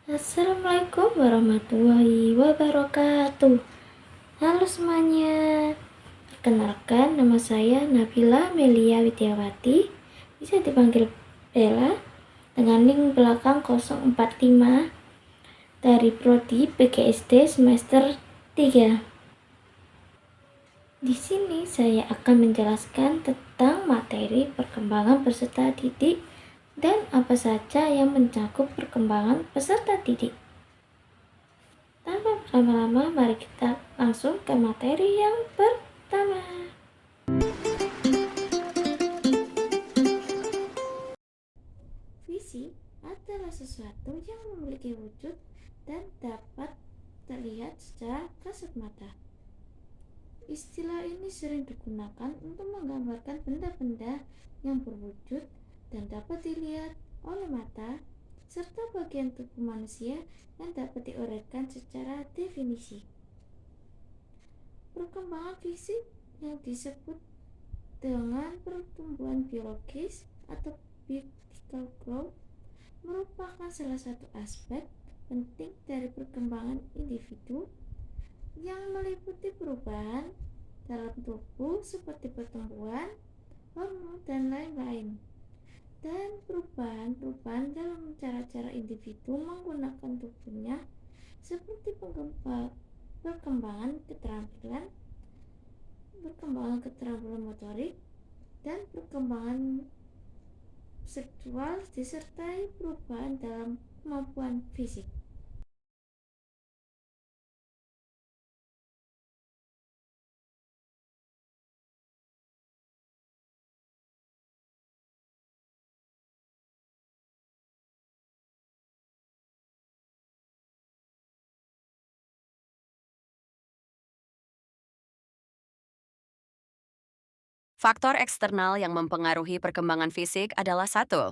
Assalamualaikum warahmatullahi wabarakatuh. Halo semuanya. Perkenalkan, nama saya Nabila Melia Widiawati, bisa dipanggil Bella, dengan NIM belakang 045 dari Prodi PGSD semester 3. Di sini saya akan menjelaskan tentang materi perkembangan peserta didik dan apa saja yang mencakup perkembangan peserta didik. Tanpa berlama-lama, mari kita langsung ke materi yang pertama. Visi adalah sesuatu yang memiliki wujud dan dapat terlihat secara kasat mata. Istilah ini sering digunakan untuk menggambarkan benda-benda yang berwujud dan dapat dilihat oleh mata, serta bagian tubuh manusia yang dapat diuraikan secara definisi. Perkembangan fisik yang disebut dengan pertumbuhan biologis atau biological growth merupakan salah satu aspek penting dari perkembangan individu yang meliputi perubahan dalam tubuh seperti pertumbuhan, hormon, dan lain-lain, dan perubahan dalam cara-cara individu menggunakan tubuhnya seperti perkembangan keterampilan motorik, dan perkembangan seksual disertai perubahan dalam kemampuan fisik. Faktor eksternal yang mempengaruhi perkembangan fisik adalah 1.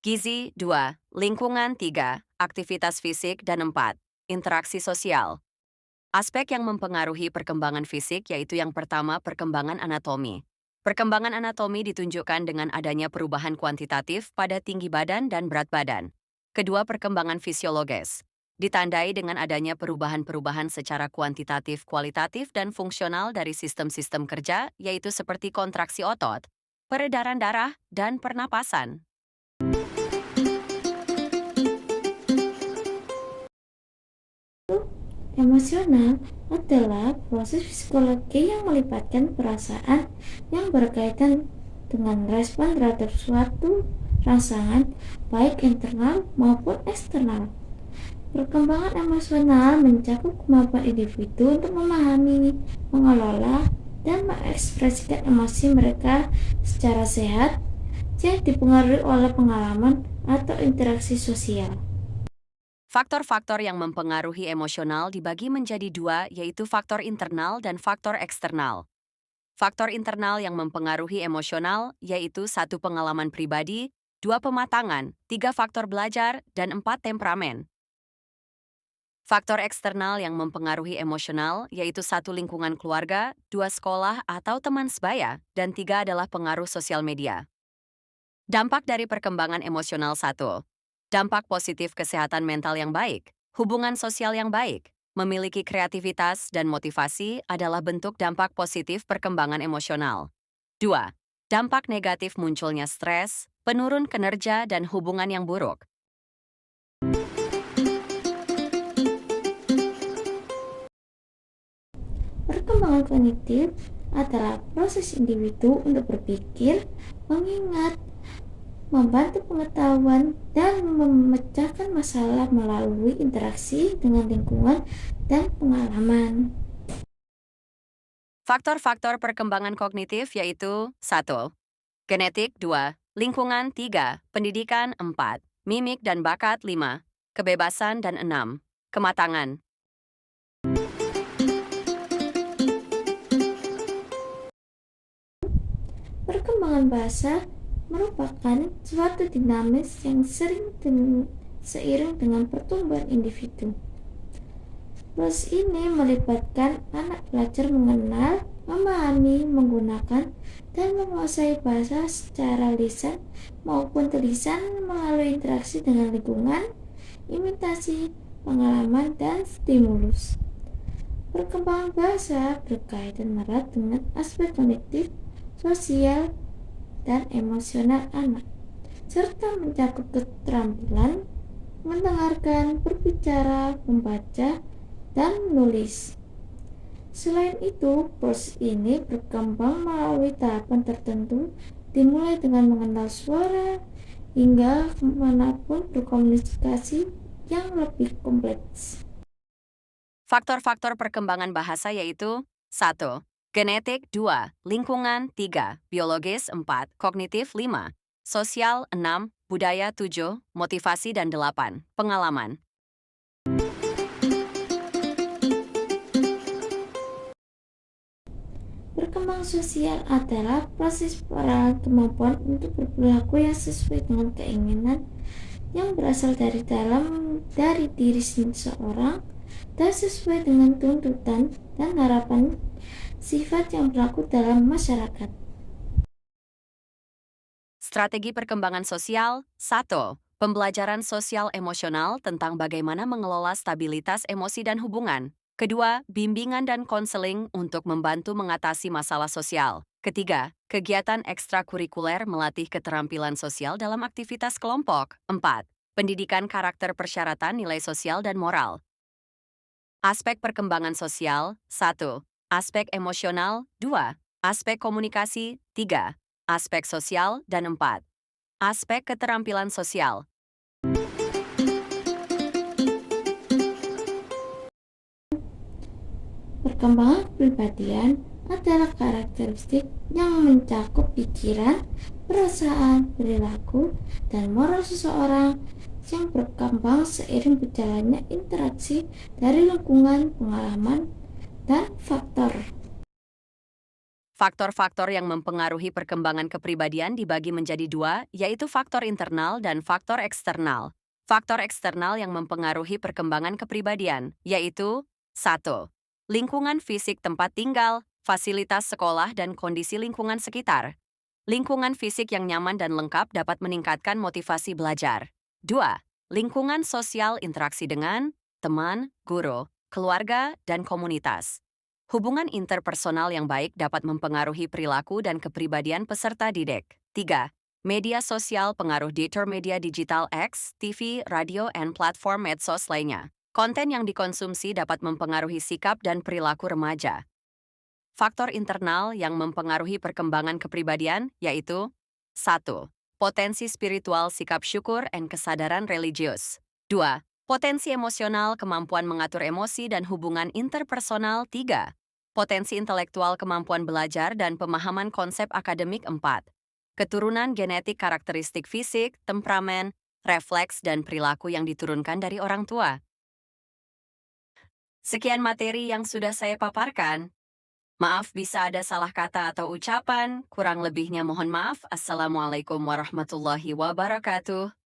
Gizi 2. Lingkungan 3. Aktivitas fisik dan 4. Interaksi sosial. Aspek yang mempengaruhi perkembangan fisik yaitu yang pertama perkembangan anatomi. Perkembangan anatomi ditunjukkan dengan adanya perubahan kuantitatif pada tinggi badan dan berat badan. Kedua, perkembangan fisiologis. Ditandai dengan adanya perubahan-perubahan secara kuantitatif, kualitatif, dan fungsional dari sistem-sistem kerja, yaitu seperti kontraksi otot, peredaran darah, dan pernapasan. Emosional adalah proses psikologi yang melibatkan perasaan yang berkaitan dengan respon terhadap suatu rangsangan, baik internal maupun eksternal. Perkembangan emosional mencakup kemampuan individu untuk memahami, mengelola, dan mengekspresikan emosi mereka secara sehat yang dipengaruhi oleh pengalaman atau interaksi sosial. Faktor-faktor yang mempengaruhi emosional dibagi menjadi dua, yaitu faktor internal dan faktor eksternal. Faktor internal yang mempengaruhi emosional yaitu 1. Pengalaman pribadi, 2. Pematangan, 3. Faktor belajar, dan 4. Temperamen. Faktor eksternal yang mempengaruhi emosional yaitu 1. Lingkungan keluarga, 2. Sekolah atau teman sebaya, dan 3. adalah pengaruh sosial media. Dampak dari perkembangan emosional 1. Dampak positif kesehatan mental yang baik, hubungan sosial yang baik, memiliki kreativitas dan motivasi adalah bentuk dampak positif perkembangan emosional. 2. Dampak negatif munculnya stres, penurun kinerja, dan hubungan yang buruk. Perkembangan kognitif adalah proses individu untuk berpikir, mengingat, membantu pengetahuan, dan memecahkan masalah melalui interaksi dengan lingkungan dan pengalaman. Faktor-faktor perkembangan kognitif yaitu 1. Genetik 2. Lingkungan 3. Pendidikan 4. Mimik dan bakat 5. Kebebasan dan 6. Kematangan. Perkembangan bahasa merupakan suatu dinamis yang seiring dengan pertumbuhan individu. Proses ini melibatkan anak belajar mengenal, memahami, menggunakan, dan menguasai bahasa secara lisan maupun tulisan melalui interaksi dengan lingkungan imitasi, pengalaman, dan stimulus. Perkembangan bahasa berkaitan erat dengan aspek kognitif, sosial, dan emosional anak, serta mencakup keterampilan mendengarkan, berbicara, membaca, dan menulis. Selain itu, proses ini berkembang melalui tahapan tertentu, dimulai dengan mengenal suara hingga kemanapun berkomunikasi yang lebih kompleks. Faktor-faktor perkembangan bahasa yaitu 1. Genetik 2. Lingkungan 3. Biologis 4. Kognitif 5. Sosial 6. Budaya 7. Motivasi dan 8. Pengalaman. Berkembang sosial adalah proses para kemampuan untuk berperilaku yang sesuai dengan keinginan yang berasal dari diri seseorang dan sesuai dengan tuntutan dan harapan sifat yang berlaku dalam masyarakat. Strategi perkembangan sosial 1. Pembelajaran sosial emosional tentang bagaimana mengelola stabilitas emosi dan hubungan. Kedua, bimbingan dan konseling untuk membantu mengatasi masalah sosial. Ketiga, kegiatan ekstrakurikuler melatih keterampilan sosial dalam aktivitas kelompok. 4. Pendidikan karakter persyaratan nilai sosial dan moral. Aspek perkembangan sosial 1. Aspek emosional 2. Aspek komunikasi 3. Aspek sosial dan 4. Aspek keterampilan sosial. Perkembangan kepribadian adalah karakteristik yang mencakup pikiran, perasaan, perilaku, dan moral seseorang yang berkembang seiring berjalannya interaksi dari lingkungan, pengalaman, dan faktor. Faktor-faktor yang mempengaruhi perkembangan kepribadian dibagi menjadi dua, yaitu faktor internal dan faktor eksternal. Faktor eksternal yang mempengaruhi perkembangan kepribadian, yaitu 1. Lingkungan fisik tempat tinggal, fasilitas sekolah dan kondisi lingkungan sekitar. Lingkungan fisik yang nyaman dan lengkap dapat meningkatkan motivasi belajar. 2. Lingkungan sosial interaksi dengan teman, guru, keluarga, dan komunitas. Hubungan interpersonal yang baik dapat mempengaruhi perilaku dan kepribadian peserta didik. 3. Media sosial pengaruh media digital X, TV, radio, dan platform medsos lainnya. Konten yang dikonsumsi dapat mempengaruhi sikap dan perilaku remaja. Faktor internal yang mempengaruhi perkembangan kepribadian yaitu 1. Potensi spiritual sikap syukur dan kesadaran religius. 2. Potensi emosional kemampuan mengatur emosi dan hubungan interpersonal 3. Potensi intelektual kemampuan belajar dan pemahaman konsep akademik 4. Keturunan genetik karakteristik fisik, temperamen, refleks dan perilaku yang diturunkan dari orang tua. Sekian materi yang sudah saya paparkan. Maaf bisa ada salah kata atau ucapan, kurang lebihnya mohon maaf. Assalamualaikum warahmatullahi wabarakatuh.